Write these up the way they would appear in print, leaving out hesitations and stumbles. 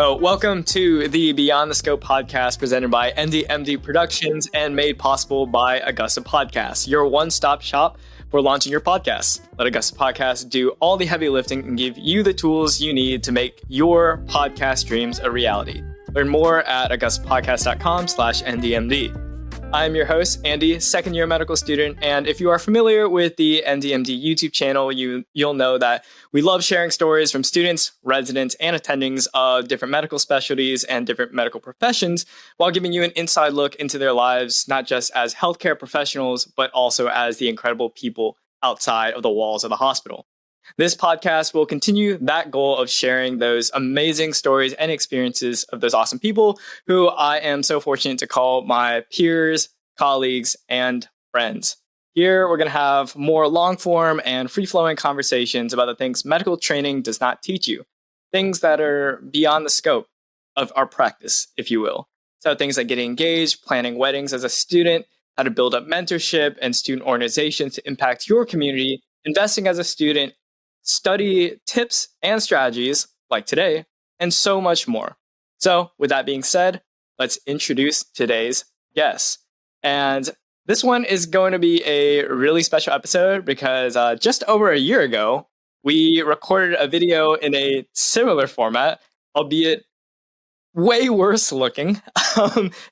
So, welcome to the Beyond the Scope podcast presented by NDMD Productions and made possible by Augusta Podcasts, your one-stop shop for launching your podcast. Let Augusta Podcasts do all the heavy lifting and give you the tools you need to make your podcast dreams a reality. Learn more at augustapodcast.com/NDMD. I'm your host, Andy, second-year medical student, and if you are familiar with the NDMD YouTube channel, you'll know that we love sharing stories from students, residents, and attendings of different medical specialties and different medical professions while giving you an inside look into their lives, not just as healthcare professionals, but also as the incredible people outside of the walls of the hospital. This podcast will continue that goal of sharing those amazing stories and experiences of those awesome people who I am so fortunate to call my peers, colleagues, and friends. Here, we're going to have more long-form and free-flowing conversations about the things medical training does not teach you, things that are beyond the scope of our practice, if you will. So things like getting engaged, planning weddings as a student, how to build up mentorship and student organizations to impact your community, investing as a student, study tips and strategies like today, and so much more. So with that being said, let's introduce today's guest. And this one is going to be a really special episode because just over a year ago, we recorded a video in a similar format, albeit way worse looking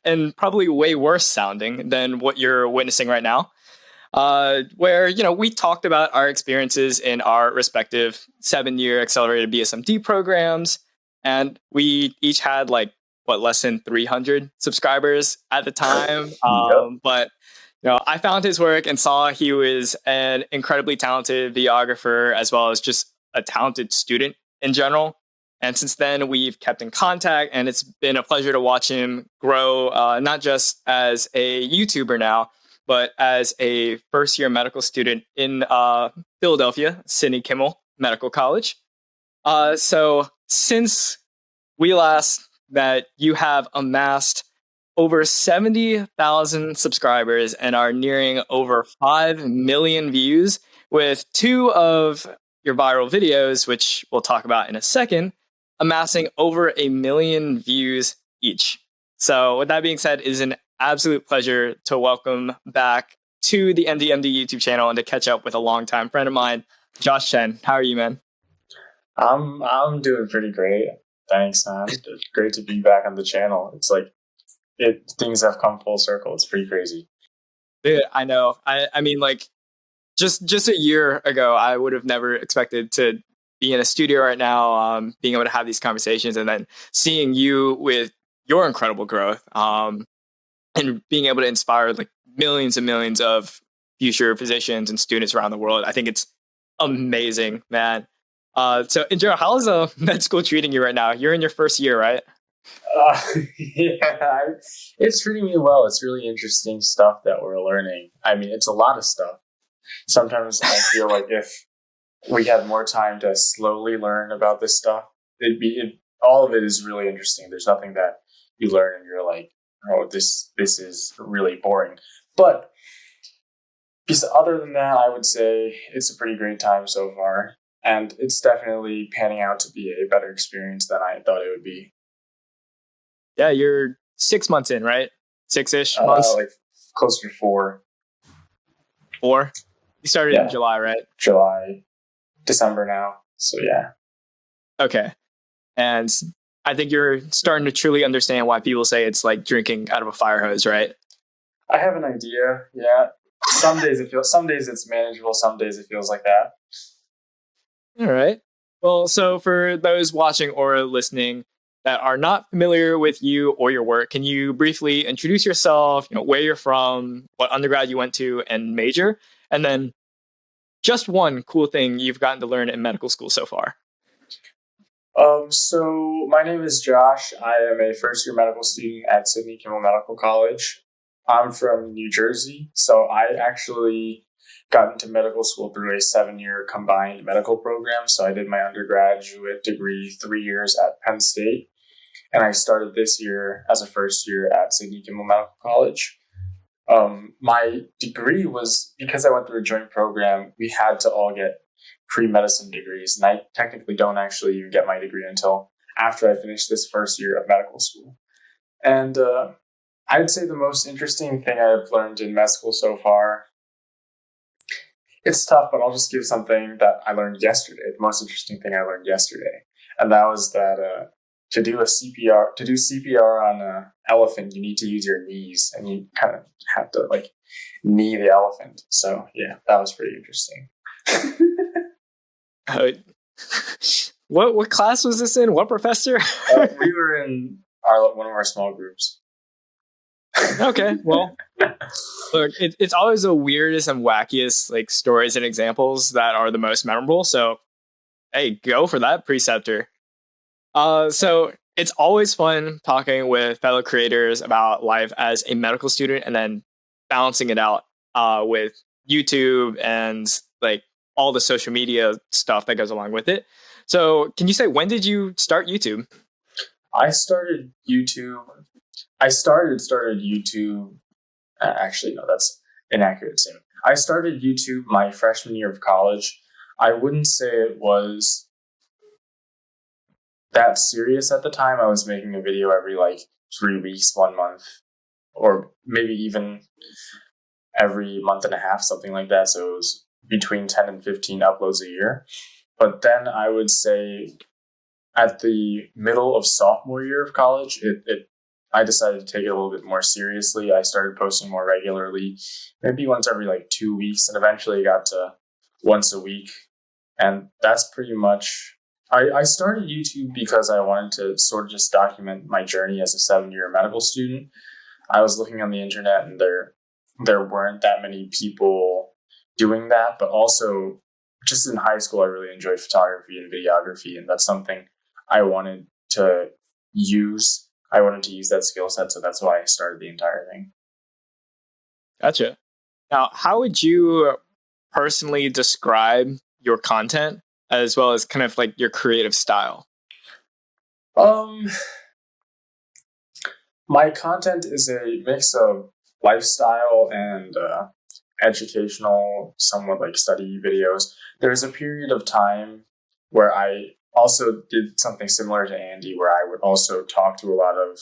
and probably way worse sounding than what you're witnessing right now. Where, we talked about our experiences in our respective 7-year accelerated BSMD programs. And we each had less than 300 subscribers at the time. But, I found his work and saw he was an incredibly talented videographer as well as just a talented student in general. And since then, we've kept in contact, and it's been a pleasure to watch him grow, not just as a YouTuber now, but as a first-year medical student in Philadelphia, Sidney Kimmel Medical College. So since we last met, you have amassed over 70,000 subscribers and are nearing over 5 million views with 2 of your viral videos, which we'll talk about in a second, amassing over 1 million views each. So with that being said, it is an absolute pleasure to welcome back to the NDMD YouTube channel and to catch up with a longtime friend of mine, Josh Chen. How are you, man? I'm doing pretty great. Thanks, man. It's great to be back on the channel. It's things have come full circle. It's pretty crazy. Dude, I know. I mean, just a year ago, I would have never expected to be in a studio right now, being able to have these conversations, and then seeing you with your incredible growth, and being able to inspire millions and millions of future physicians and students around the world. I think it's amazing, man. So in general, how is med school treating you right now? You're in your first year, right? Yeah, it's treating me well. It's really interesting stuff that we're learning. I mean, it's a lot of stuff. Sometimes I feel like if we had more time to slowly learn about this stuff, all of it is really interesting. There's nothing that you learn and you're like, oh, this is really boring. But other than that, I would say it's a pretty great time so far. And it's definitely panning out to be a better experience than I thought it would be. Yeah, you're 6 months in, right? 6-ish months? Closer to 4. 4? You started in July, right? July, December now. So yeah. Okay. And I think you're starting to truly understand why people say it's like drinking out of a fire hose, right? I have an idea. Yeah. Some days it's manageable. Some days it feels like that. All right. Well, so for those watching or listening that are not familiar with you or your work, can you briefly introduce yourself, where you're from, what undergrad you went to and major, and then just one cool thing you've gotten to learn in medical school so far? So my name is Josh. I am a first-year medical student at Sidney Kimmel Medical College. I'm from New Jersey, so I actually got into medical school through a 7-year combined medical program. So I did my undergraduate degree 3 years at Penn State, and I started this year as a first year at Sidney Kimmel Medical College. My degree was, because I went through a joint program, we had to all get pre-medicine degrees, and I technically don't actually even get my degree until after I finished this first year of medical school. And I'd say the most interesting thing I've learned in med school so far, it's tough, but I'll just give something that I learned yesterday, the most interesting thing I learned yesterday. And that was that to do CPR on an elephant, you need to use your knees, and you kind of have to like knee the elephant. So yeah, that was pretty interesting. What class was this in? What professor? We were in one of our small groups. Okay, well, look, it's always the weirdest and wackiest like stories and examples that are the most memorable. So, hey, go for that, preceptor. So it's always fun talking with fellow creators about life as a medical student, and then balancing it out with YouTube and like all the social media stuff that goes along with it. So, can you say, when did you start YouTube? I started YouTube. I started YouTube. Actually, no, that's inaccurate statement. I started YouTube my freshman year of college. I wouldn't say it was that serious at the time. I was making a video every like 3 weeks, 1 month, or maybe even every month and a half, something like that. So it was between 10 and 15 uploads a year. But then I would say at the middle of sophomore year of college, I decided to take it a little bit more seriously. I started posting more regularly, maybe once every like 2 weeks, and eventually got to once a week. And that's pretty much, I started YouTube because I wanted to sort of just document my journey as a 7-year medical student. I was looking on the internet, and there weren't that many people doing that, but also just in high school, I really enjoyed photography and videography, and that's something I wanted to use. I wanted to use that skill set, so that's why I started the entire thing. Gotcha. Now, how would you personally describe your content as well as kind of like your creative style? My content is a mix of lifestyle and educational, somewhat like study videos. There's a period of time where I also did something similar to Andy, where I would also talk to a lot of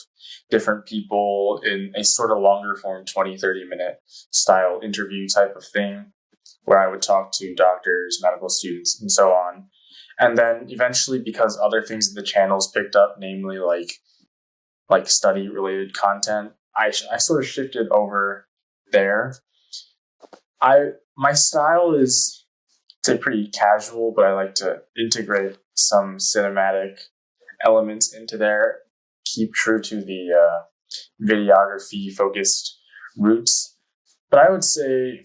different people in a sort of longer form 20-30 minute style interview type of thing, where I would talk to doctors, medical students, and so on. And then eventually, because other things in the channels picked up, namely like study related content, I sort of shifted over there. My style is, say, pretty casual, but I like to integrate some cinematic elements into there, keep true to the videography focused roots. But I would say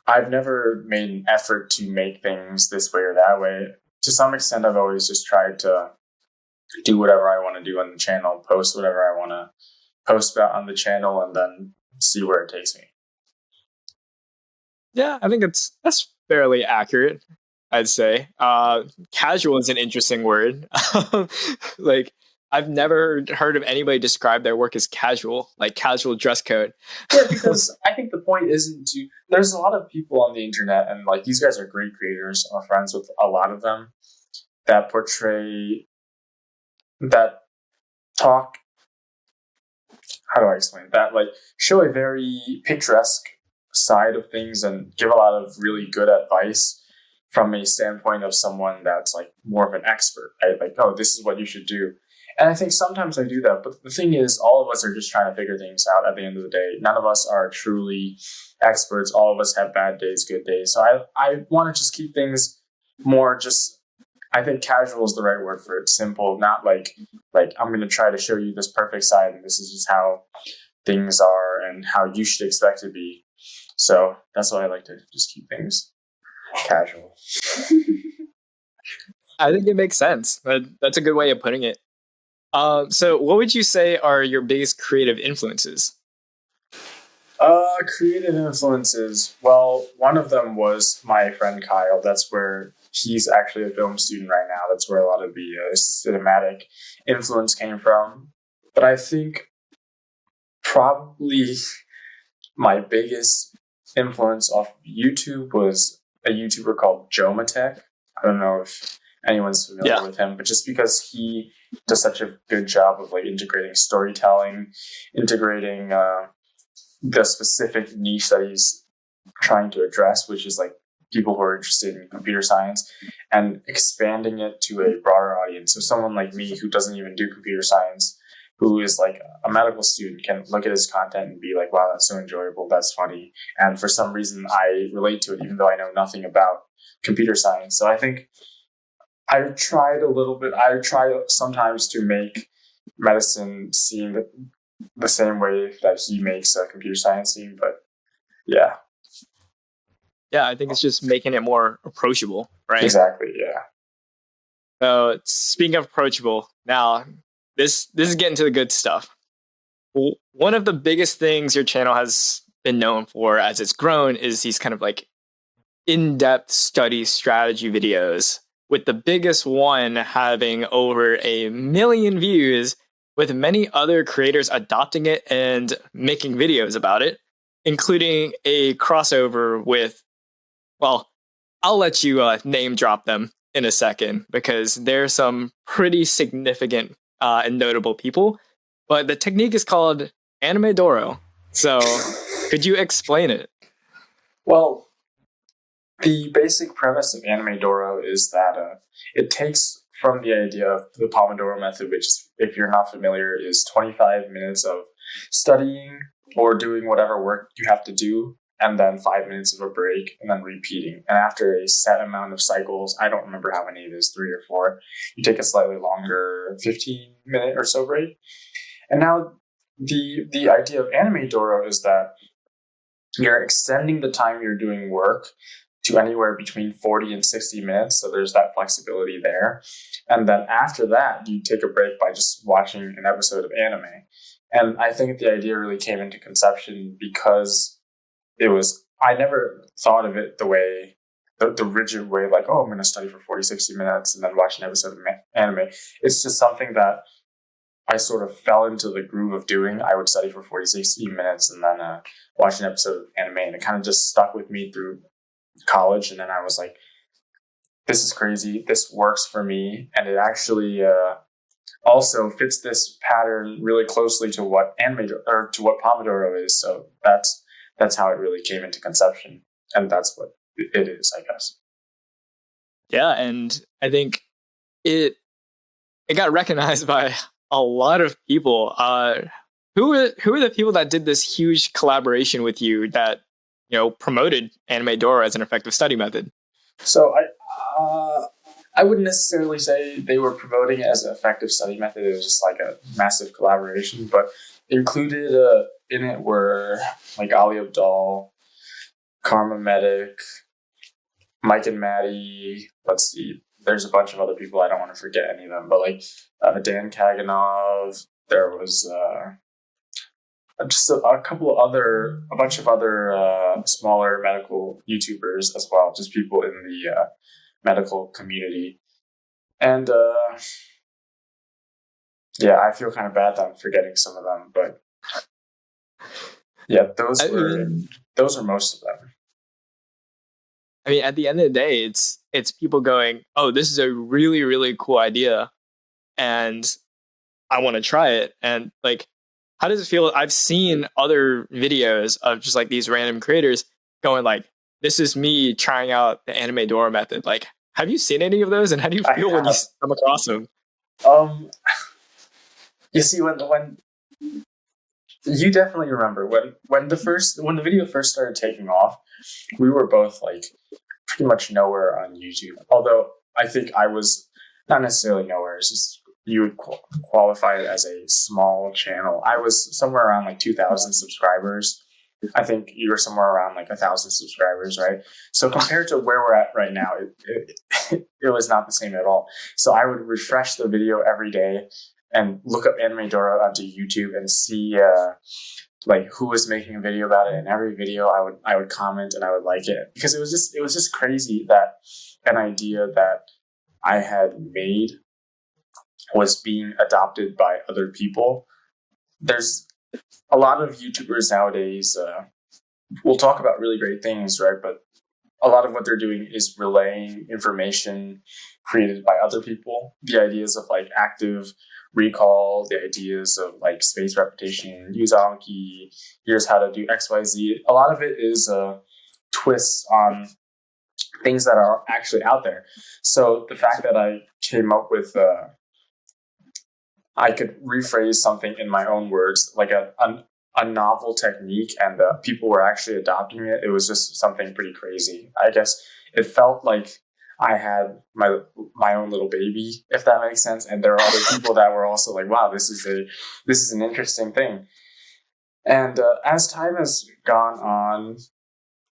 I've never made an effort to make things this way or that way. To some extent, I've always just tried to do whatever I want to do on the channel, post whatever I want to post about on the channel, and then see where it takes me. Yeah, I think that's fairly accurate, I'd say. Casual is an interesting word. Like, I've never heard of anybody describe their work as casual, like casual dress code. Yeah, because I think the point isn't to. There's a lot of people on the internet, and like these guys are great creators. I'm friends with a lot of them that portray, that talk. How do I explain that? Like, show a very picturesque side of things and give a lot of really good advice from a standpoint of someone that's like more of an expert, right? Like, oh, this is what you should do. And I think sometimes I do that, but the thing is, all of us are just trying to figure things out at the end of the day. None of us are truly experts. All of us have bad days, good days. So I want to just keep things more just, I think casual is the right word for it. Simple, not like I'm going to try to show you this perfect side and this is just how things are and how you should expect to be. So that's why I like to just keep things casual. I think it makes sense. That's a good way of putting it. So what would you say are your biggest creative influences? Creative influences. Well, one of them was my friend Kyle. That's where he's actually a film student right now. That's where a lot of the cinematic influence came from. But I think probably my biggest influence off YouTube was a YouTuber called Jomatech. I don't know if anyone's familiar Yeah. with him, but just because he does such a good job of like integrating storytelling, integrating the specific niche that he's trying to address, which is like people who are interested in computer science, and expanding it to a broader audience. So someone like me who doesn't even do computer science, who is like a medical student, can look at his content and be like, wow, that's so enjoyable, that's funny. And for some reason I relate to it, even though I know nothing about computer science. So I think I try sometimes to make medicine seem the same way that he makes computer science seem, but yeah. Yeah, I think it's just making it more approachable, right? Exactly, yeah. So speaking of approachable, now this is getting to the good stuff. One of the biggest things your channel has been known for as it's grown is these kind of like in-depth study strategy videos, with the biggest one having over 1 million views, with many other creators adopting it and making videos about it, including a crossover with, well, I'll let you name drop them in a second because they're some pretty significant and notable people. But the technique is called Animedoro. So could you explain it? Well, the basic premise of Animedoro is that it takes from the idea of the Pomodoro method, which is, if you're not familiar, is 25 minutes of studying or doing whatever work you have to do, and then 5 minutes of a break, and then repeating. And after a set amount of cycles, I don't remember how many it is, 3 or 4, you take a slightly longer 15-minute or so break. And now the idea of Animedoro is that you're extending the time you're doing work to anywhere between 40 and 60 minutes. So there's that flexibility there. And then after that, you take a break by just watching an episode of anime. And I think the idea really came into conception because I never thought of it the rigid way, like, oh, I'm going to study for 40, 60 minutes and then watch an episode of anime. It's just something that I sort of fell into the groove of doing. I would study for 40, 60 minutes and then watch an episode of anime. And it kind of just stuck with me through college. And then I was like, this is crazy. This works for me. And it actually also fits this pattern really closely to what to what Pomodoro is. So that's how it really came into conception. And that's what it is, I guess. Yeah, and I think it got recognized by a lot of people. Who are the people that did this huge collaboration with you that promoted Animedoro as an effective study method? So I wouldn't necessarily say they were promoting it as an effective study method. It was just like a massive collaboration, but included in it were like Ali Abdal, Karma Medic, Mike and Maddie. Let's see. There's a bunch of other people. I don't want to forget any of them, but like Dan Kaganov. There was just a bunch of other smaller medical YouTubers as well. Just people in the medical community. And yeah, I feel kind of bad that I'm forgetting some of them, but yeah, those are most of them. I mean, at the end of the day, it's people going, oh, this is a really, really cool idea, and I want to try it. And like, how does it feel? I've seen other videos of just like these random creators going like, this is me trying out the Animedoro method. Like, have you seen any of those? And how do you feel when you come across them? You see, when you definitely remember when the video first started taking off, we were both like pretty much nowhere on YouTube. Although I think I was not necessarily nowhere. It's just you would qualify it as a small channel. I was somewhere around like 2,000 subscribers. I think you were somewhere around like 1,000 subscribers, right? So compared to where we're at right now, it was not the same at all. So I would refresh the video every day and look up Animedoro onto YouTube and see like who was making a video about it. And every video I would comment and I would like it, because it was just crazy that an idea that I had made was being adopted by other people. There's a lot of YouTubers nowadays will talk about really great things, right? But a lot of what they're doing is relaying information created by other people. The ideas of like active recall, the ideas of like space repetition, use Anki, here's how to do XYZ. A lot of it is twists on things that are actually out there. So the fact that I came up with, I could rephrase something in my own words, like a novel technique, and people were actually adopting it. It was just something pretty crazy. I guess it felt like I had my own little baby, if that makes sense. And there are other people that were also like, "Wow, this is an interesting thing." And as time has gone on,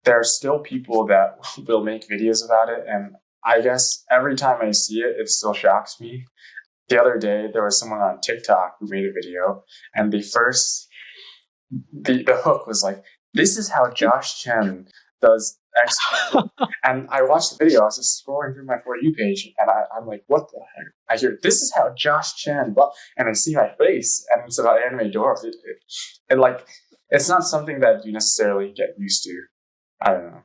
there are still people that will make videos about it, and I guess every time I see it, it still shocks me. The other day, there was someone on TikTok who made a video, and the hook was like, "This is how Josh Chen does X." And I watched the video. I was just scrolling through my For You page, and I'm like, "What the heck?" I hear, "This is how Josh Chen," blah, and I see my face, and it's about Animedoro. And like, it's not something that you necessarily get used to. I don't know.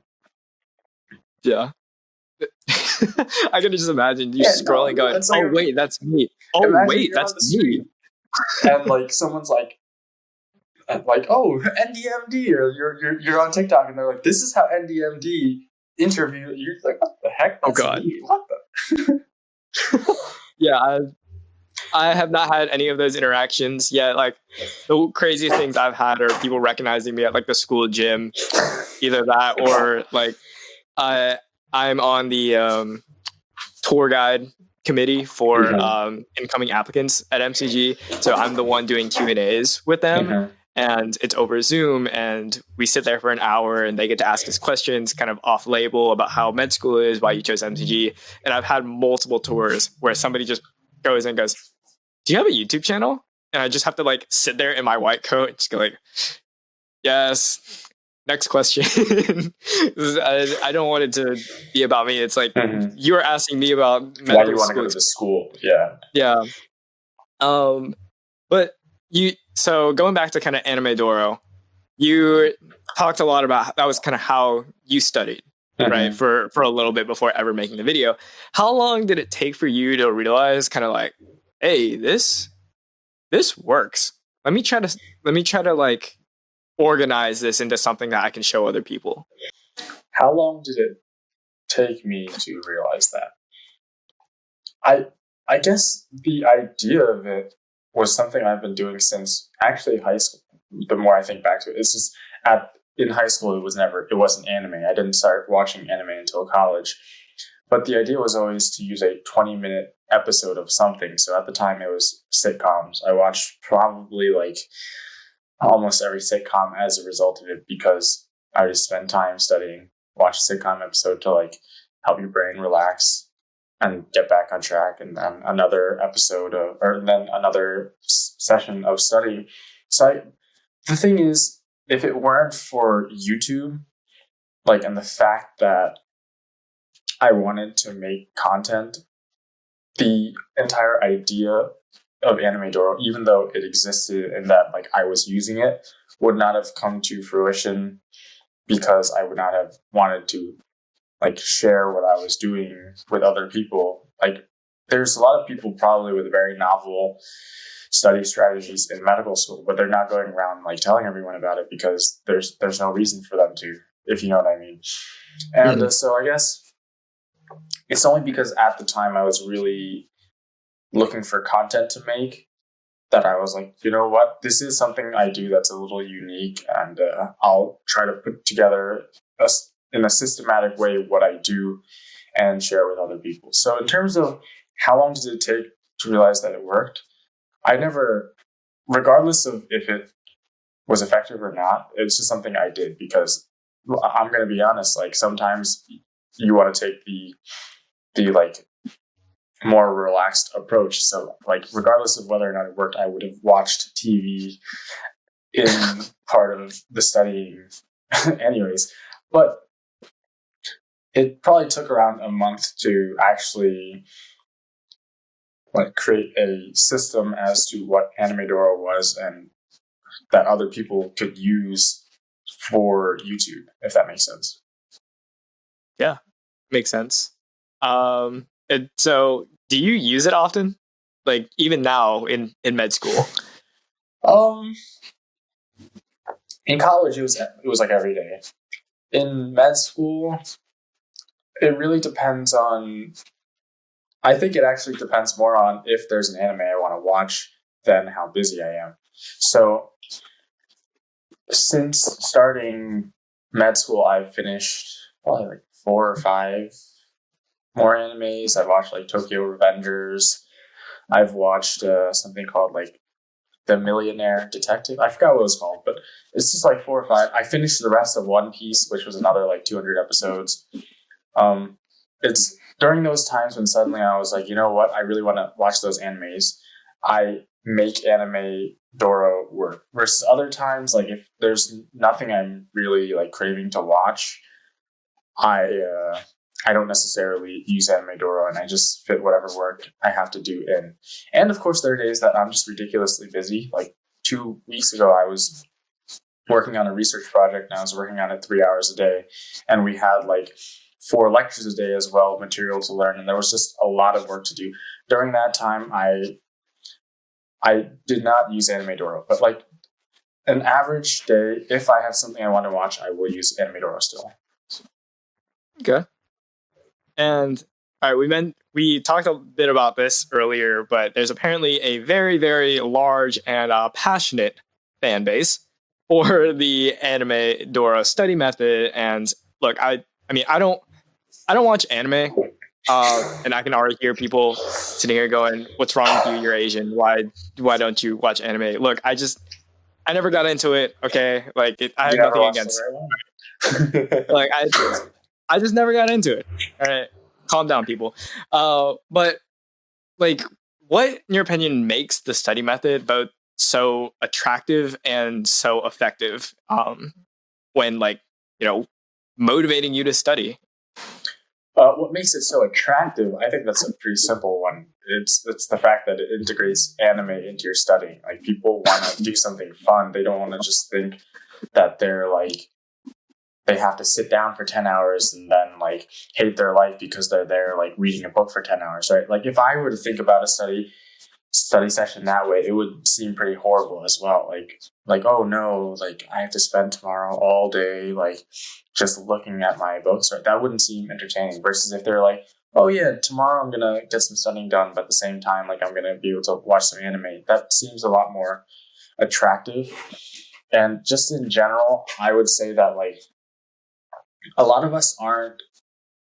Yeah. I can just imagine you scrolling, going, it's like, "Oh wait, that's me. Oh wait, that's me." And like someone's like, "Oh, NDMD," or you're on TikTok, and they're like, "This is how NDMD interview." You're like, "What the heck? That's God. me. What the?" Yeah, I have not had any of those interactions yet. Like, the craziest things I've had are people recognizing me at like the school gym, either that or like I'm on the tour guide committee for incoming applicants at MCG. So I'm the one doing Q&As with them. And it's over Zoom, and we sit there for an hour, and they get to ask us questions kind of off label about how med school is, why you chose MCG. And I've had multiple tours where somebody just goes and goes, "Do you have a YouTube channel?" And I just have to like sit there in my white coat and just go like, "Yes. Next question." I don't want it to be about me. It's like, you're asking me about why do you want to go to the school. Yeah. But so going back to kind of Animedoro, you talked a lot about that was kind of how you studied, right? For a little bit before ever making the video. How long did it take for you to realize kind of like, "Hey, this works. Let me try to like organize this into something that I can show other people"? How long did it take me to realize that? I guess the idea of it was something I've been doing since actually high school. The more I think back to it, it's just in high school it wasn't anime. I didn't start watching anime until college. But the idea was always to use a 20-minute episode of something. So at the time it was sitcoms. I watched probably like almost every sitcom as a result of it, because I just spend time studying, watch a sitcom episode to like help your brain relax and get back on track, and then another episode or then another session of study. So the thing is, if it weren't for YouTube, like, and the fact that I wanted to make content, the entire idea of Animedoro, even though it existed and that like I was using it, would not have come to fruition, because I would not have wanted to like share what I was doing with other people. Like, there's a lot of people probably with very novel study strategies in medical school, but they're not going around like telling everyone about it, because there's no reason for them to, if you know what I mean. And so I guess it's only because at the time I was really looking for content to make that I was like, you know what, this is something I do that's a little unique, and I'll try to put together in a systematic way what I do and share with other people. So in terms of how long did it take to realize that it worked, I never, regardless of if it was effective or not, it's just something I did because I'm going to be honest, like sometimes you want to take the like more relaxed approach. So like regardless of whether or not it worked, I would have watched TV in part of the studying anyways. But it probably took around a month to actually like create a system as to what Animedoro was and that other people could use for YouTube, if that makes sense. Yeah, makes sense. So do you use it often? Like even now in med school? Um, in college, it was like every day. In med school, it really depends on. I think it actually depends more on if there's an anime I want to watch than how busy I am. So since starting med school, I've finished probably like 4 or 5 more animes. I've watched like Tokyo Revengers. I've watched something called like The Millionaire Detective. I forgot what it was called, but it's just like 4 or 5. I finished the rest of One Piece, which was another like 200 episodes. Um, it's during those times when suddenly I was like, you know what? I really want to watch those animes. I make Animedoro work. Versus other times, like if there's nothing I'm really like craving to watch, I don't necessarily use Animedoro, and I just fit whatever work I have to do in. And of course, there are days that I'm just ridiculously busy. Like 2 weeks ago, I was working on a research project, and I was working on it 3 hours a day, and we had like 4 lectures a day as well, material to learn, and there was just a lot of work to do. During that time, I did not use Animedoro, but like an average day, if I have something I want to watch, I will use Animedoro still. Okay. And all right, we talked a bit about this earlier, but there's apparently a very, very large and passionate fan base for the Anime Dora study method. And look, I mean, I don't watch anime, and I can already hear people sitting here going, "What's wrong with you? You're Asian. Why don't you watch anime?" Look, I never got into it. Okay, like I You have never nothing watched against. the right one? Like I just never got into it. All right, calm down, people. But like, what in your opinion makes the study method both so attractive and so effective? When like motivating you to study. What makes it so attractive? I think that's a pretty simple one. It's the fact that it integrates anime into your studying. Like people want to do something fun. They don't want to just think that they have to sit down for 10 hours and then like hate their life because they're there like reading a book for 10 hours, right? Like if I were to think about a study session that way, it would seem pretty horrible as well. Like oh no, like I have to spend tomorrow all day like just looking at my books, right? That wouldn't seem entertaining. Versus if they're like, oh yeah, tomorrow I'm gonna get some studying done, but at the same time, like I'm gonna be able to watch some anime. That seems a lot more attractive. And just in general, I would say that like a lot of us aren't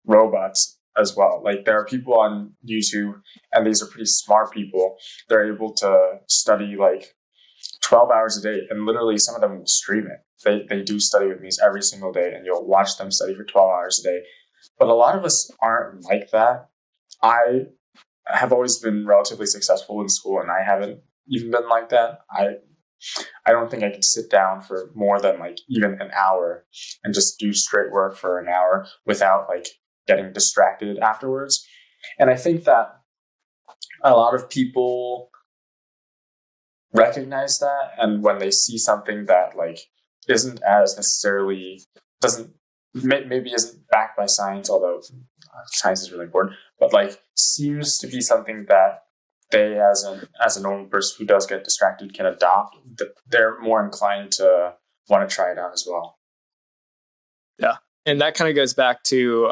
robots as well. Like there are people on YouTube, and these are pretty smart people. They're able to study like 12 hours a day, and literally some of them will stream it. They do study with me every single day, and you'll watch them study for 12 hours a day. But a lot of us aren't like that. I have always been relatively successful in school, and I haven't even been like that. I don't think I could sit down for more than like even an hour and just do straight work for an hour without like getting distracted afterwards. And I think that a lot of people recognize that, and when they see something that like isn't as necessarily doesn't maybe isn't backed by science, although science is really important, but like seems to be something that they as a normal person who does get distracted can adopt, they're more inclined to want to try it out as well. Yeah, and that kind of goes back to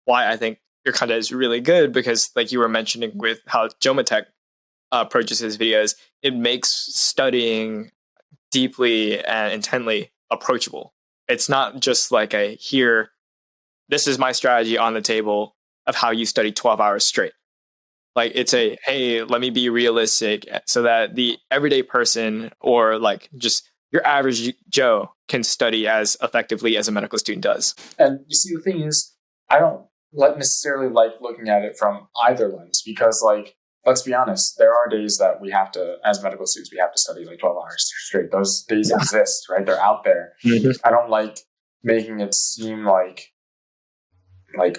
why I think your content is really good, because like you were mentioning with how Jomatech approaches his videos, it makes studying deeply and intently approachable. It's not just like a here, this is my strategy on the table of how you study 12 hours straight. Like it's a, hey, let me be realistic so that the everyday person or like just your average Joe can study as effectively as a medical student does. And you see, the thing is, I don't necessarily like looking at it from either lens, because like, let's be honest, there are days that we have to, as medical students, we have to study like 12 hours straight. Those days exist, right? They're out there. Mm-hmm. I don't like making it seem like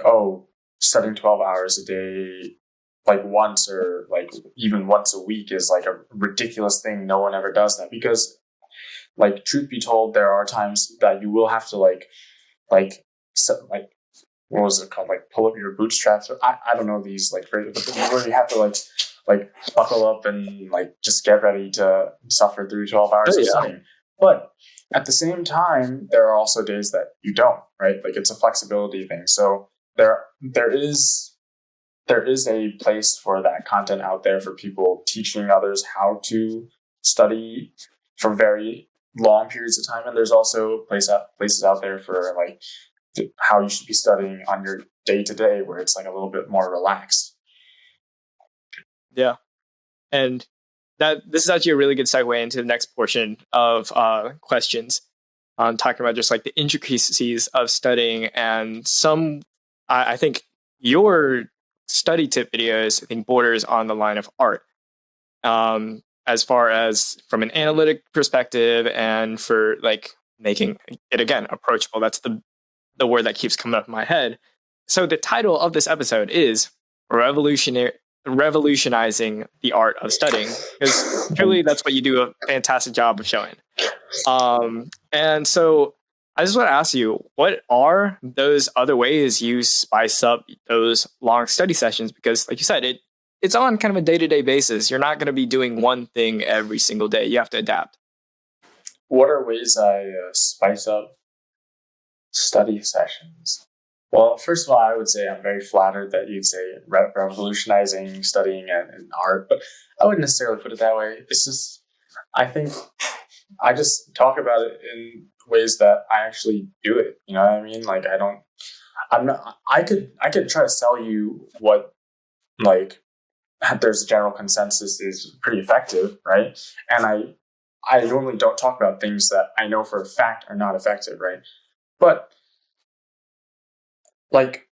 oh, studying 12 hours a day like once or like even once a week is like a ridiculous thing. No one ever does that, because like truth be told, there are times that you will have to like what was it called? Like pull up your bootstraps. I don't know these like phrases, but where you have to like buckle up and like just get ready to suffer through 12 hours of studying. But at the same time, there are also days that you don't, right? Like it's a flexibility thing. So there is a place for that content out there for people teaching others how to study for very long periods of time, and there's also places out there for like how you should be studying on your day to day, where it's like a little bit more relaxed. Yeah, and this is actually a really good segue into the next portion of questions on talking about just like the intricacies of studying and some. I think your study tip videos, I think, borders on the line of art. As far as from an analytic perspective and for like making it again approachable. That's the word that keeps coming up in my head. So the title of this episode is revolutionizing the art of studying, because truly that's what you do a fantastic job of showing. And so I just want to ask you, what are those other ways you spice up those long study sessions? Because like you said, it's on kind of a day-to-day basis. You're not going to be doing one thing every single day. You have to adapt. What are ways I spice up study sessions? Well, first of all, I would say I'm very flattered that you'd say revolutionizing studying and art, but I wouldn't necessarily put it that way. It's just, I think I just talk about it in ways that I actually do it. You know what I mean? Like I could try to sell you what like there's a general consensus is pretty effective, right? And I normally don't talk about things that I know for a fact are not effective, right? But like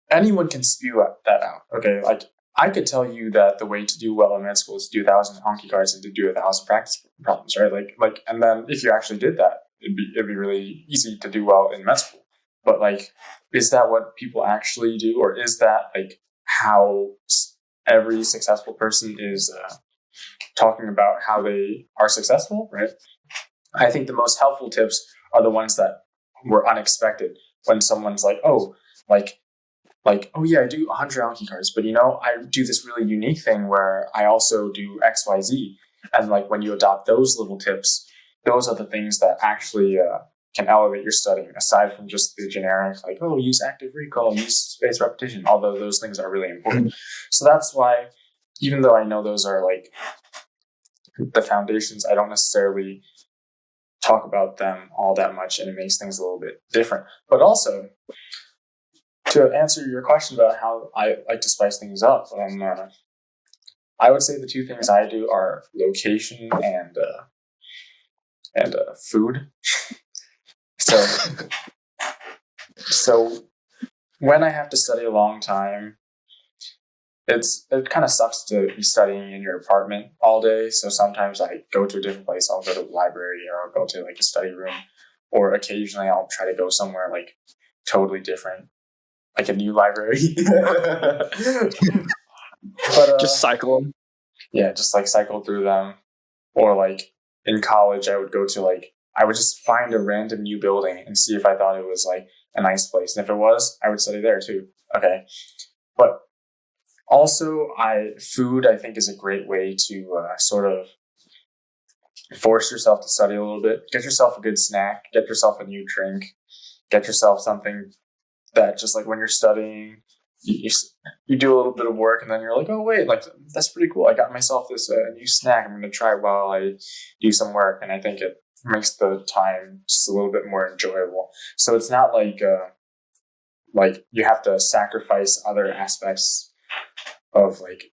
anyone can spew that out, okay? Like I could tell you that the way to do well in med school is to do 1,000 Anki cards and to do 1,000 practice problems, right? Like, and then if you actually did that, it'd be really easy to do well in med school. But like, is that what people actually do, or is that like how every successful person is talking about how they are successful, right? I think the most helpful tips are the ones that were unexpected. When someone's like, oh, oh yeah, I do 100 Anki cards, but you know, I do this really unique thing where I also do X, Y, Z. And like when you adopt those little tips, those are the things that actually can elevate your studying, aside from just the generic, like, oh, use active recall, use spaced repetition, although those things are really important. So that's why, even though I know those are like the foundations, I don't necessarily talk about them all that much, and it makes things a little bit different. But also, to answer your question about how I like to spice things up, I would say the two things I do are location and food. So when I have to study a long time, it kind of sucks to be studying in your apartment all day. So sometimes I go to a different place. I'll go to the library, or I'll go to like a study room, or occasionally I'll try to go somewhere like totally different, like a new library. But just cycle them. Yeah, just like cycle through them. Or like in college, I would just find a random new building and see if I thought it was like a nice place. And if it was, I would study there too. Okay. But also, food, I think, is a great way to sort of force yourself to study a little bit. Get yourself a good snack, get yourself a new drink, get yourself something that just like when you're studying, you do a little bit of work and then you're like, oh wait, like that's pretty cool. I got myself this new snack I'm going to try while I do some work. And I think it makes the time just a little bit more enjoyable. So it's not like you have to sacrifice other aspects of like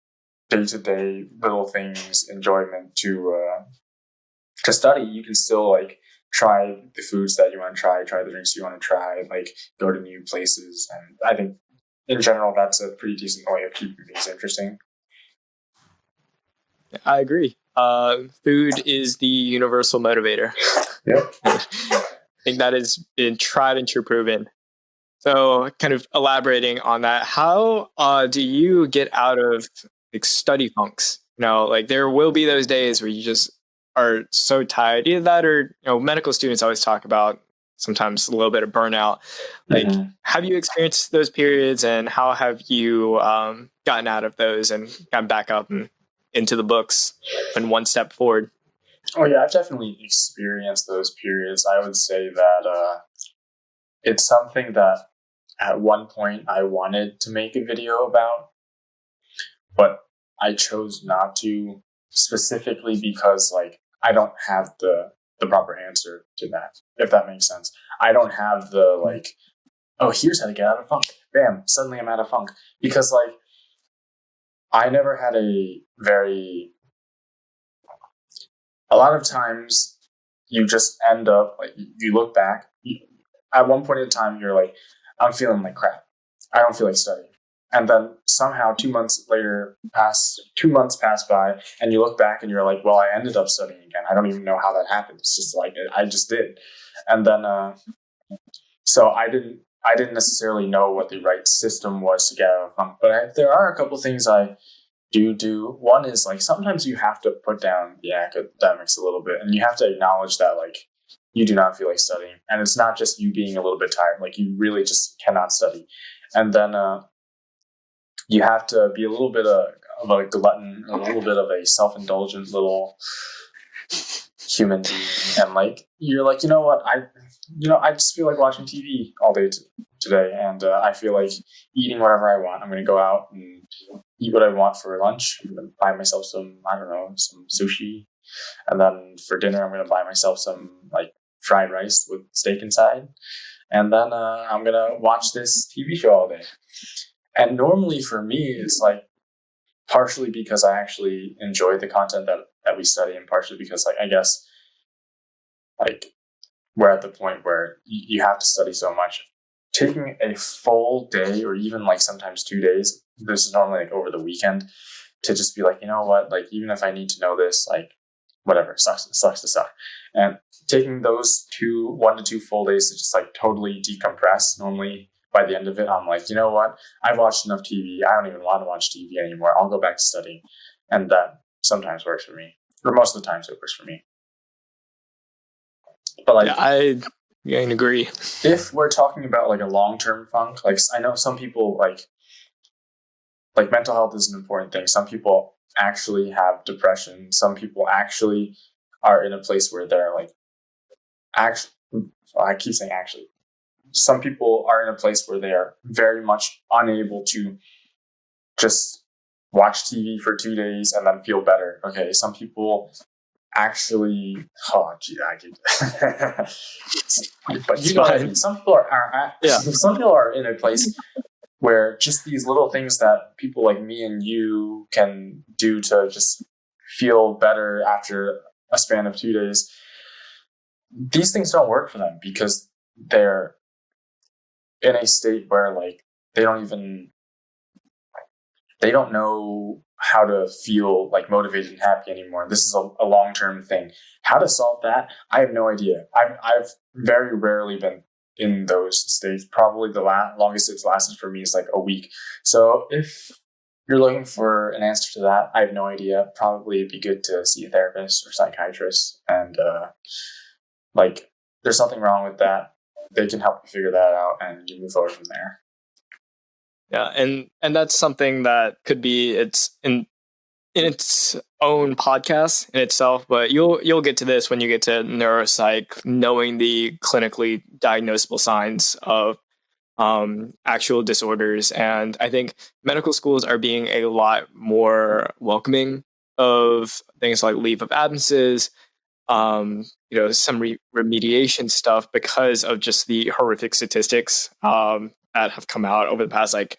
day-to-day little things, enjoyment to study. You can still like try the foods that you want to try the drinks you want to try, like go to new places. And I think in general, that's a pretty decent way of keeping things interesting. I agree. Food is the universal motivator. Yep. I think that has been tried and true proven. So kind of elaborating on that, how do you get out of like study funks? You know, like there will be those days where you just are so tired. Either that or, you know, medical students always talk about sometimes a little bit of burnout. Like, have you experienced those periods, and how have you gotten out of those and gotten back up and into the books and one step forward? Oh yeah, I've definitely experienced those periods. I would say that it's something that at one point I wanted to make a video about, but I chose not to, specifically because like I don't have the proper answer to that, if that makes sense. I don't have the like, oh, here's how to get out of funk. Bam, suddenly I'm out of funk. Because like I never had a lot of times you just end up like, you look back, at one point in time you're like, I'm feeling like crap. I don't feel like studying. And then somehow 2 months pass by, and you look back and you're like, well, I ended up studying again. I don't even know how that happened. It's just like, I just did. And then, so I didn't necessarily know what the right system was to get out of funk. But there are a couple things I do. One is like, sometimes you have to put down the academics a little bit, and you have to acknowledge that like, you do not feel like studying. And it's not just you being a little bit tired. Like, you really just cannot study. And then, you have to be a little bit of a glutton, a little bit of a self-indulgent little human being, and like you're like, you know what, I just feel like watching TV all day today, and I feel like eating whatever I want. I'm going to go out and eat what I want for lunch. I'm going to buy myself some, I don't know, some sushi, and then for dinner I'm going to buy myself some like fried rice with steak inside, and then I'm going to watch this TV show all day. And normally for me, it's like partially because I actually enjoy the content that we study, and partially because like, I guess like we're at the point where you have to study so much. Taking a full day, or even like sometimes 2 days, this is normally like over the weekend, to just be like, you know what, like even if I need to know this, like whatever, sucks to suck. And taking those 1 to 2 full days to just like totally decompress, normally by the end of it, I'm like, you know what? I've watched enough TV. I don't even want to watch TV anymore. I'll go back to studying. And that sometimes works for me. Or most of the times it works for me. But like, I agree. If we're talking about like a long-term funk, like I know some people like mental health is an important thing. Some people actually have depression. Some people actually are in a place where they're like, I keep saying actually. Some people are in a place where they are very much unable to just watch TV for 2 days and then feel better. Okay, some people actually, but you know what I mean. Some people some people are in a place where just these little things that people like me and you can do to just feel better after a span of 2 days, these things don't work for them because they're in a state where like they don't know how to feel like motivated and happy anymore. This is a long-term thing. How to solve that, I have no idea. I've very rarely been in those states. Probably the longest it's lasted for me is like a week. So if you're looking for an answer to that, I have no idea. Probably it'd be good to see a therapist or psychiatrist, and like there's something wrong with that. They can help you figure that out, and you move forward from there. Yeah, and that's something that could be in its own podcast in itself, but you'll get to this when you get to neuropsych, knowing the clinically diagnosable signs of actual disorders. And I think medical schools are being a lot more welcoming of things like leave of absences, some remediation stuff, because of just the horrific statistics that have come out over the past like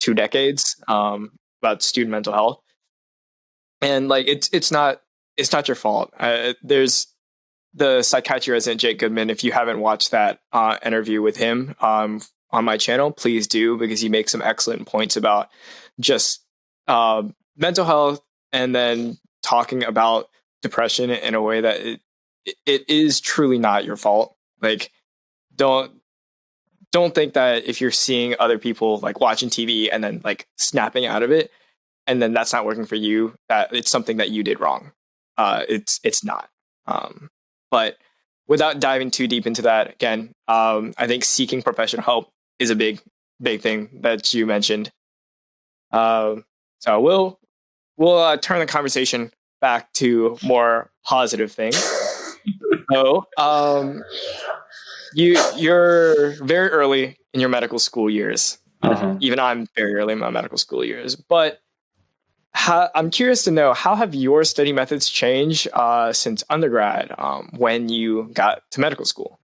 2 decades about student mental health. And like it's not your fault. There's the psychiatry resident Jake Goodman. If you haven't watched that interview with him on my channel, please do, because he makes some excellent points about just mental health, and then talking about depression in a way that it is truly not your fault. Like, don't think that if you're seeing other people like watching TV and then like snapping out of it, and then that's not working for you, that it's something that you did wrong. It's not. But without diving too deep into that, again, I think seeking professional help is a big thing that you mentioned. So we'll turn the conversation back to more positive things. So, you're very early in your medical school years. Even I'm very early in my medical school years. But I'm curious to know, how have your study methods changed since undergrad, when you got to medical school?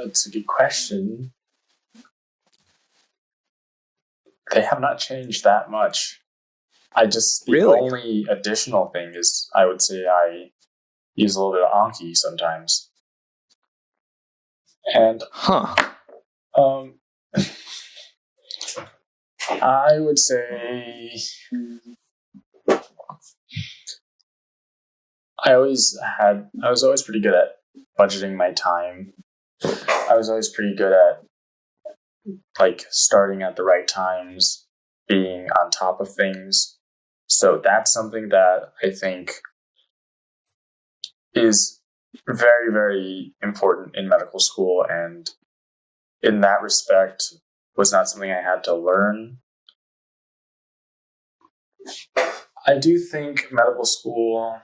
It's a good question. They have not changed that much. The only additional thing is, I would say I use a little bit of Anki sometimes. And I would say I was always pretty good at budgeting my time. I was always pretty good at like starting at the right times, being on top of things. So that's something that I think is very, very important in medical school, and in that respect was not something I had to learn. I do think medical school,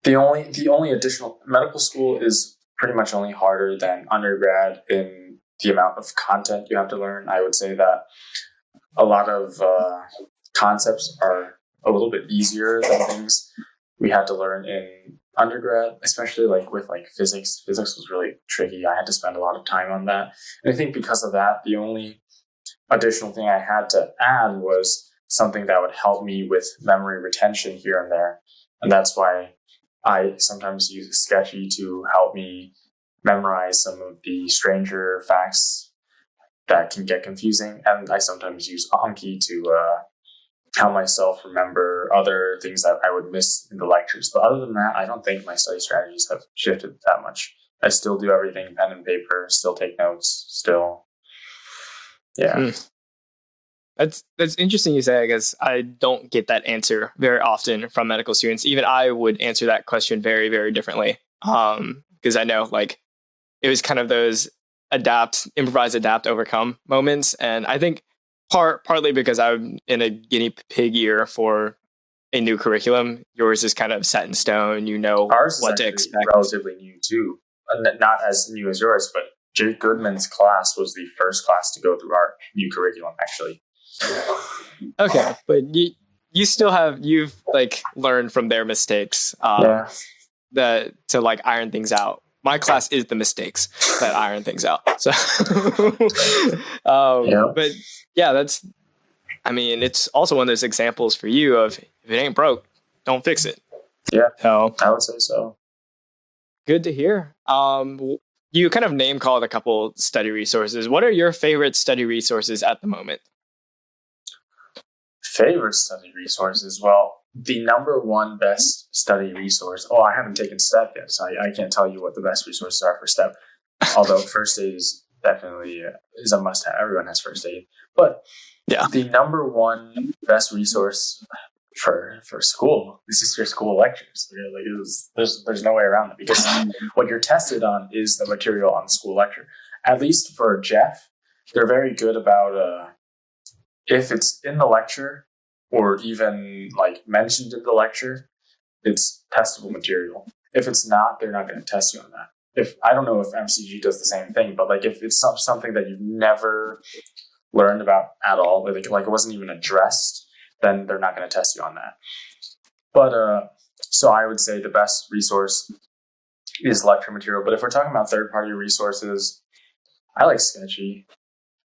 the only additional, medical school is pretty much only harder than undergrad in the amount of content you have to learn. I would say that a lot of concepts are a little bit easier than things we had to learn in undergrad, especially like with like physics. Physics was really tricky. I had to spend a lot of time on that. And I think because of that, the only additional thing I had to add was something that would help me with memory retention here and there. And that's why I sometimes use Sketchy to help me memorize some of the stranger facts that can get confusing. And I sometimes use Anki to help myself remember other things that I would miss in the lectures. But other than that, I don't think my study strategies have shifted that much. I still do everything pen and paper, still take notes, still. Yeah. That's interesting you say, because I don't get that answer very often from medical students. Even I would answer that question very, very differently. Because I know like it was kind of those improvise, adapt, overcome moments. And I think partly because I'm in a guinea pig year for a new curriculum. Yours is kind of set in stone. You know what to expect. Relatively new too. Not as new as yours, but Jake Goodman's class was the first class to go through our new curriculum, actually. Okay, but you've like learned from their mistakes, to like iron things out. My class is the mistakes that iron things out. So, but yeah, it's also one of those examples for you of, if it ain't broke, don't fix it. Yeah, so, I would say so. Good to hear. You kind of name called a couple study resources. What are your favorite study resources at the moment? Favorite study resources? Well, the number one best study resource. Oh, I haven't taken STEP yet, so I can't tell you what the best resources are for STEP. Although first aid is definitely is a must-have. Everyone has first aid, but yeah, the number one best resource for school is just your school lectures. Like there's no way around it, because what you're tested on is the material on the school lecture. At least for Jeff, they're very good about if it's in the lecture or even like mentioned in the lecture, it's testable material. If it's not, they're not going to test you on that. If I don't know if MCG does the same thing, but like if it's something that you've never learned about at all, like it wasn't even addressed, then they're not going to test you on that. But so I would say the best resource is lecture material. But if we're talking about third-party resources, I like Sketchy.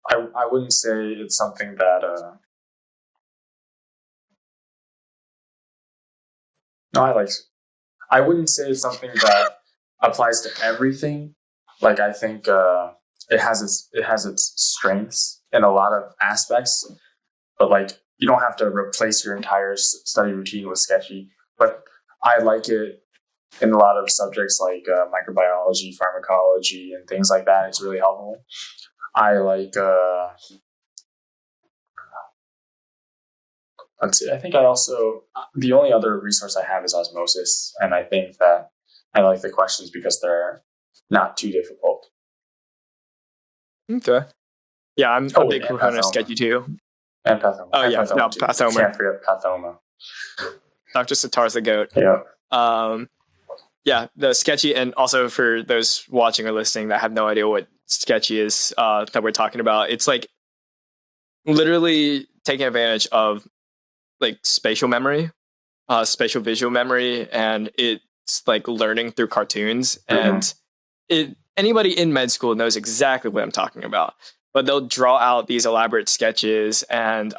I wouldn't say it's something that I wouldn't say it's something that applies to everything. Like I think it has its strengths in a lot of aspects, but like you don't have to replace your entire study routine with Sketchy. But I like it in a lot of subjects like microbiology, pharmacology, and things like that. It's really helpful. I like let's see. I think I also, the only other resource I have is osmosis. And I think that I like the questions because they're not too difficult. Okay. Yeah, I'm a big proponent of Sketchy too. And Pathoma. Oh, and yeah. Pathoma No, too. Pathoma. Can't forget Pathoma. Dr. Sitar's the GOAT. Yeah. Yeah, the Sketchy, and also for those watching or listening that have no idea what Sketchy is that we're talking about, it's like literally taking advantage of like spatial memory, spatial visual memory, and it's like learning through cartoons. And anybody in med school knows exactly what I'm talking about. But they'll draw out these elaborate sketches and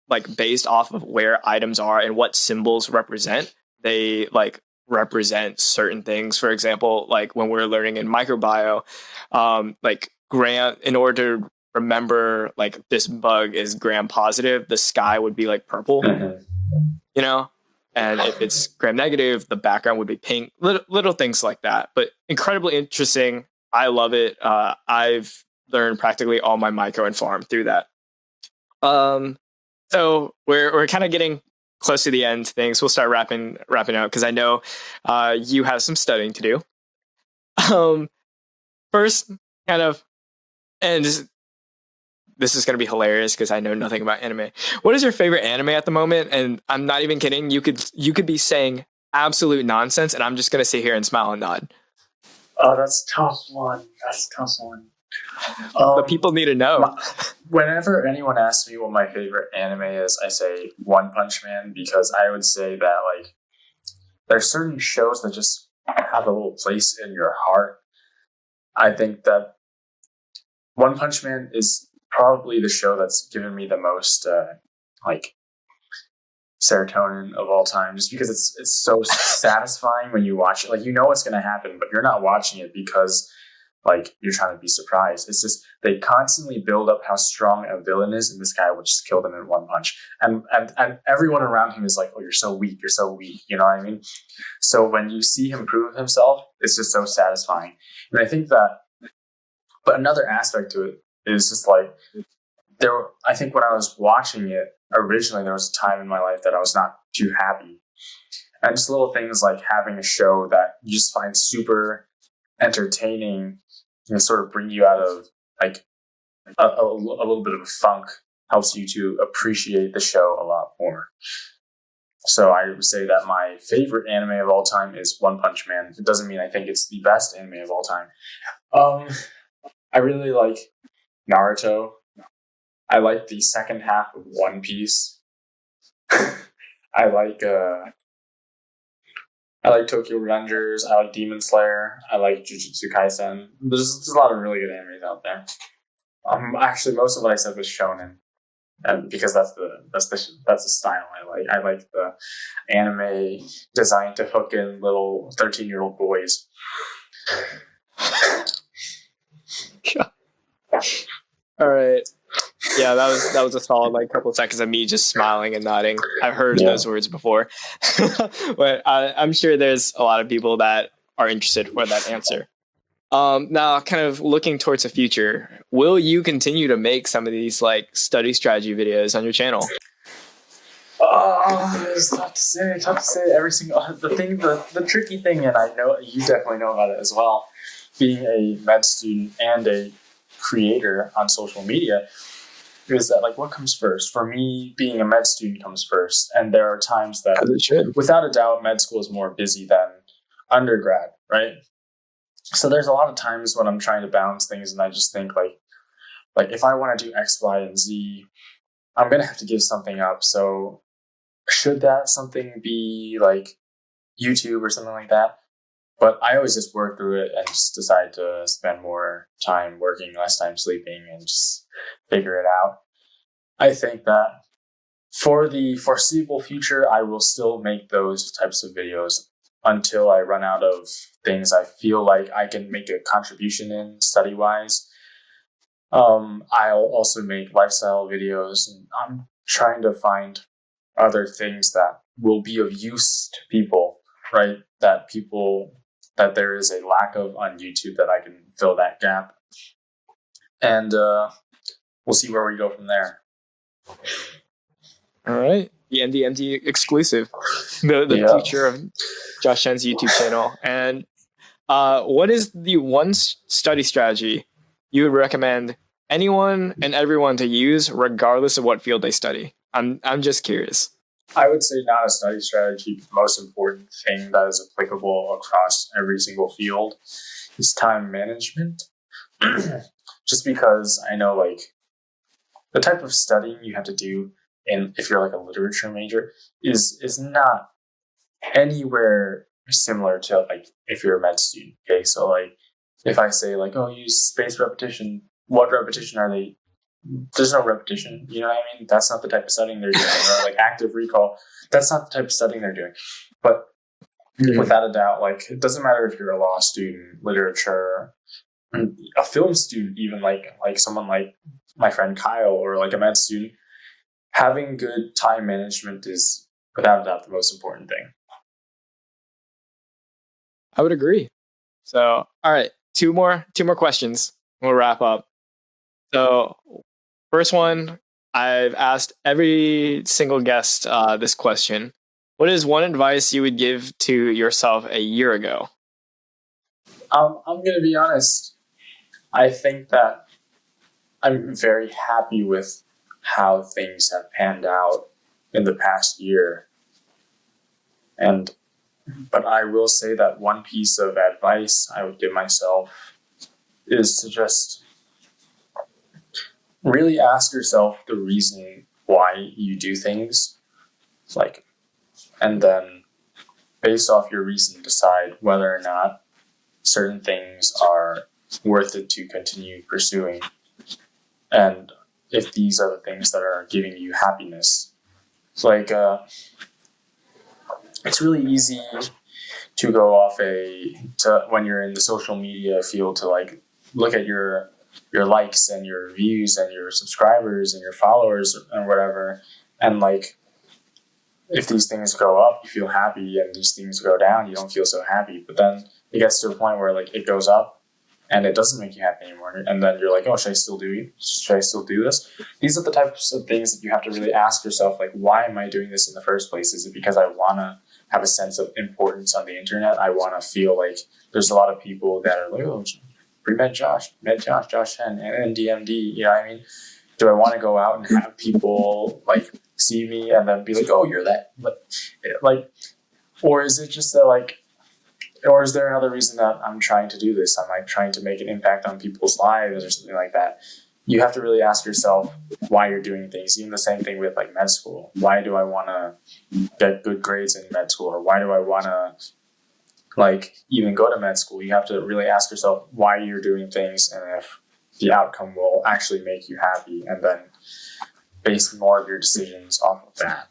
like based off of where items are and what symbols represent, they like represent certain things. For example, like when we're learning in microbio, like in order to remember like this bug is gram positive, the sky would be like purple, you know? And if it's gram negative, the background would be pink, little things like that. But incredibly interesting. I love it. I've learned practically all my micro and farm through that. So we're kind of getting close to the end of things. We'll start wrapping out because I know you have some studying to do. First, kind of, and this is going to be hilarious because I know nothing about anime. What is your favorite anime at the moment? And I'm not even kidding. You could be saying absolute nonsense, and I'm just going to sit here and smile and nod. Oh, that's a tough one. The people need to know. Whenever anyone asks me what my favorite anime is, I say One Punch Man, because I would say that like there's certain shows that just have a little place in your heart. I think that One Punch Man is probably the show that's given me the most like serotonin of all time, just because it's so satisfying when you watch it. Like, you know what's going to happen, but you're not watching it because like you're trying to be surprised. It's just they constantly build up how strong a villain is, and this guy would just kill them in one punch. And everyone around him is like, "Oh, you're so weak. You're so weak." You know what I mean? So when you see him prove himself, it's just so satisfying. And I think that, but another aspect to it is just like I think when I was watching it originally, there was a time in my life that I was not too happy, and just little things like having a show that you just find super entertaining, sort of bring you out of like a little bit of a funk, helps you to appreciate the show a lot more. So I would say that my favorite anime of all time is One Punch Man. It doesn't mean I think it's the best anime of all time. I really like Naruto. I like the second half of One Piece. I like Tokyo Revengers. I like Demon Slayer. I like Jujutsu Kaisen. There's a lot of really good animes out there. Actually, most of what I said was shonen, and because that's the style I like. I like the anime designed to hook in little 13-year-old boys. All right. Yeah, that was a solid like couple of seconds of me just smiling and nodding. I've heard those words before, but I'm sure there's a lot of people that are interested for that answer. Now, kind of looking towards the future, will you continue to make some of these like study strategy videos on your channel? It's tough to say. Every single the tricky thing, and I know you definitely know about it as well, being a med student and a creator on social media, is that like what comes first? For me, being a med student comes first, and there are times that, without a doubt, med school is more busy than undergrad, right? So there's a lot of times when I'm trying to balance things, and I just think like if I want to do X, Y, and Z, I'm gonna have to give something up. So should that something be like YouTube or something like that? But I always just work through it and just decide to spend more time working, less time sleeping, and just figure it out. I think that for the foreseeable future, I will still make those types of videos until I run out of things I feel like I can make a contribution in study-wise. I'll also make lifestyle videos, and I'm trying to find other things that will be of use to people, right? That there is a lack of on YouTube, that I can fill that gap. And we'll see where we go from there. All right. the NDMD exclusive, the future of Josh Chen's YouTube channel. And what is the one study strategy you would recommend anyone and everyone to use, regardless of what field they study? I'm just curious. I would say not a study strategy, but the most important thing that is applicable across every single field is time management. Just because I know like the type of studying you have to do in if you're like a literature major is not anywhere similar to like if you're a med student. Okay, so like if I say like, oh, use spaced repetition, what repetition are they? There's no repetition. You know what I mean? That's not the type of studying they're doing. Or like active recall, that's not the type of studying they're doing. But without a doubt, like it doesn't matter if you're a law student, literature, a film student, even like someone like my friend Kyle or like a med student, having good time management is without a doubt the most important thing. I would agree. So, all right, two more questions. We'll wrap up. So, first one, I've asked every single guest this question. What is one advice you would give to yourself a year ago? I'm going to be honest. I think that I'm very happy with how things have panned out in the past year. But I will say that one piece of advice I would give myself is to just really ask yourself the reason why you do things, like, and then based off your reason, decide whether or not certain things are worth it to continue pursuing. And if these are the things that are giving you happiness, like, it's really easy to go off when you're in the social media field to like look at your likes and your views and your subscribers and your followers and whatever, and like if these things go up you feel happy and these things go down you don't feel so happy. But then it gets to a point where like it goes up and it doesn't make you happy anymore, and then you're like, oh, should I still do this? These are the types of things that you have to really ask yourself, like, why am I doing this in the first place? Is it because I want to have a sense of importance on the internet? I want to feel like there's a lot of people that are like, oh, pre-med Josh, Josh Chen, and DMD, you know what I mean? Do I want to go out and have people like see me and then be like, oh, you're that, like, or is it just that like, or is there another reason that I'm trying to do this? Am I trying to make an impact on people's lives or something like that? You have to really ask yourself why you're doing things. Even the same thing with like med school. Why do I want to get good grades in med school? Or why do I want to like even go to med school? You have to really ask yourself why you're doing things and if the outcome will actually make you happy, and then base more of your decisions off of that.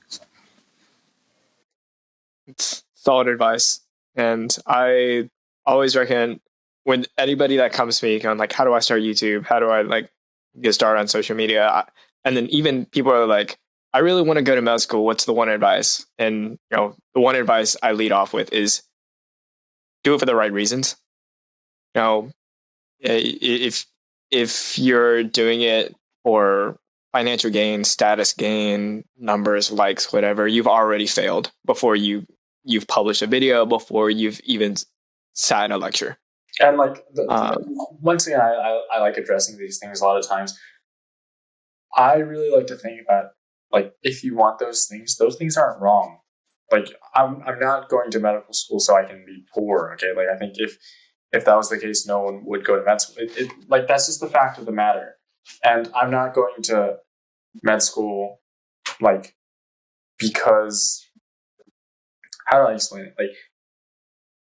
It's solid advice. And I always recommend when anybody that comes to me going like, how do I start YouTube? How do I like get started on social media? And then even people are like, I really want to go to med school. What's the one advice? And the one advice I lead off with is do it for the right reasons. If you're doing it for financial gain, status gain, numbers, likes, whatever, you've already failed before you've published a video, before you've even sat in a lecture. And like once again, I like addressing these things a lot of times. I really like to think about like if you want those things aren't wrong. Like I'm not going to medical school so I can be poor. Okay, like I think if that was the case, no one would go to med school. It like that's just the fact of the matter. And I'm not going to med school like because. How do I explain it? Like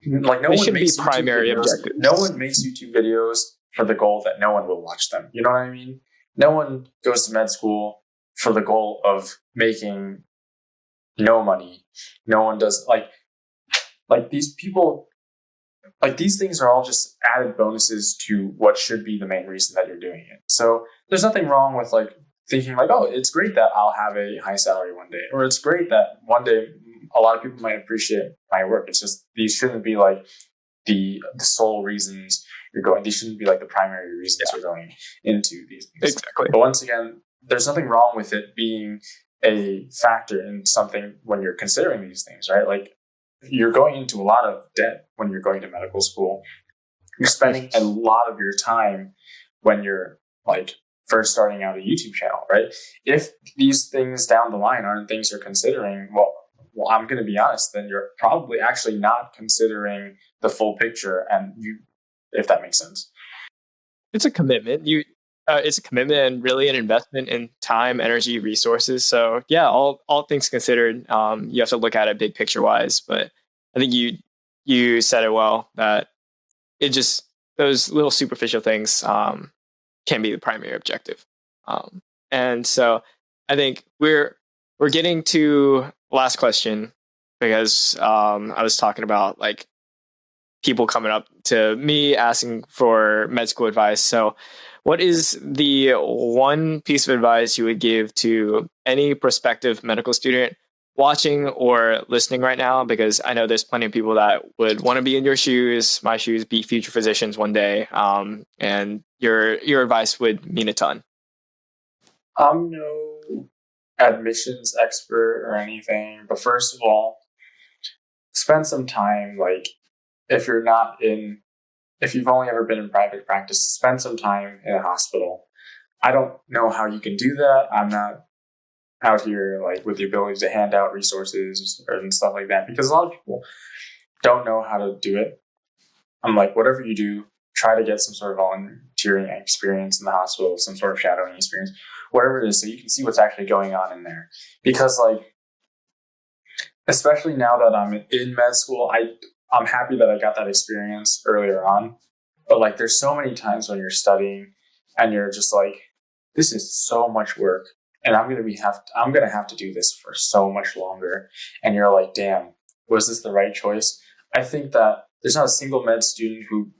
no one makes primary objective. No one makes YouTube videos for the goal that no one will watch them. You know what I mean? No one goes to med school for the goal of making no money. No one does like these people. Like these things are all just added bonuses to what should be the main reason that you're doing it. So there's nothing wrong with like thinking like, oh, it's great that I'll have a high salary one day, or it's great that one day a lot of people might appreciate my work. It's just these shouldn't be like the sole reasons you're going. These shouldn't be like the primary reasons you're going into these things. Exactly. But once again, there's nothing wrong with it being a factor in something when you're considering these things, right? Like, you're going into a lot of debt when you're going to medical school. You're spending a lot of your time when you're like first starting out a YouTube channel, right? If these things down the line aren't things you're considering, well, I'm going to be honest, then you're probably actually not considering the full picture, and if that makes sense. It's a commitment. It's a commitment and really an investment in time, energy, resources. So yeah, all things considered, you have to look at it big picture wise. But I think you said it well, that it just, those little superficial things can be the primary objective. And so I think we're getting to last question, because I was talking about like people coming up to me asking for med school advice. So what is the one piece of advice you would give to any prospective medical student watching or listening right now? Because I know there's plenty of people that would want to be in your shoes, my shoes, be future physicians one day. And your advice would mean a ton. I'm no admissions expert or anything, but first of all, spend some time, like, if you've only ever been in private practice, spend some time in a hospital. I don't know how you can do that. I'm not out here like with the ability to hand out resources and stuff like that, because a lot of people don't know how to do it. I'm like, whatever you do, try to get some sort of volunteering experience in the hospital, some sort of shadowing experience, whatever it is, so you can see what's actually going on in there. Because like, especially now that I'm in med school, I'm happy that I got that experience earlier on. But like, there's so many times when you're studying and you're just like, this is so much work, and I'm gonna have to do this for so much longer. And you're like, damn, was this the right choice? I think that there's not a single med student who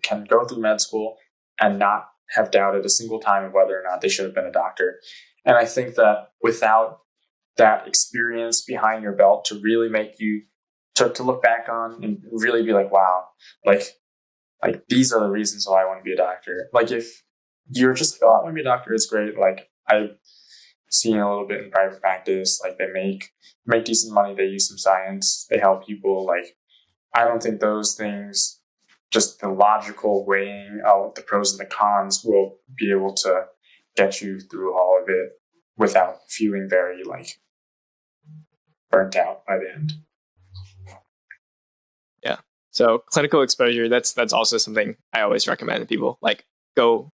can go through med school and not have doubted a single time of whether or not they should have been a doctor. And I think that without that experience behind your belt to really make you to look back on and really be like, wow, like these are the reasons why I want to be a doctor. Like, if you're just, oh, I want to be a doctor, it's great. Like, I've seen a little bit in private practice, like they make decent money, they use some science, they help people. Like, I don't think those things, just the logical weighing out the pros and the cons, will be able to get you through all of it without feeling very like burnt out by the end. Yeah. So clinical exposure, that's also something I always recommend to people. Like, go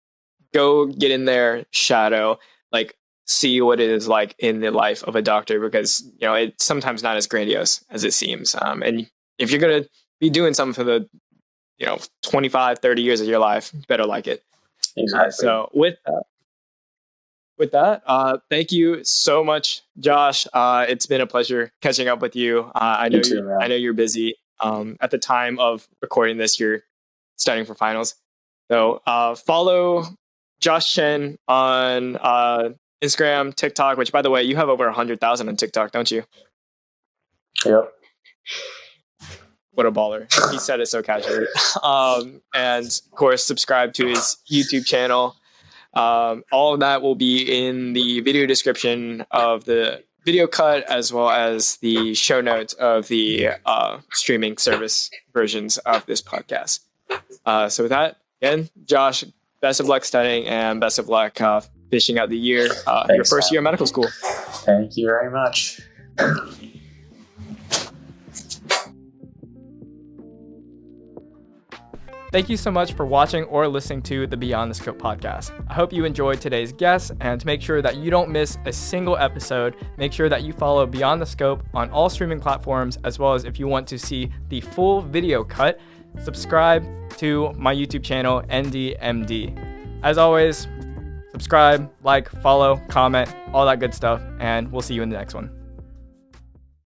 get in there, shadow, like see what it is like in the life of a doctor, because it's sometimes not as grandiose as it seems. And if you're gonna be doing something for the 25, 30 years of your life, you better like it. Exactly. So with that, thank you so much, Josh. It's been a pleasure catching up with you. I know you're busy. At the time of recording this, you're studying for finals. So follow Josh Chen on Instagram, TikTok, which, by the way, you have over 100,000 on TikTok, don't you? Yep. What a baller. He said it so casually. And of course, subscribe to his YouTube channel. All of that will be in the video description of the video cut, as well as the show notes of the streaming service versions of this podcast. So with that, again, Josh, best of luck studying and best of luck finishing out the year, your first year of medical school. Thank you very much. Thank you so much for watching or listening to the Beyond the Scope podcast. I hope you enjoyed today's guests, and to make sure that you don't miss a single episode, make sure that you follow Beyond the Scope on all streaming platforms, as well as if you want to see the full video cut, subscribe to my YouTube channel, NDMD. As always, subscribe, like, follow, comment, all that good stuff, and we'll see you in the next one.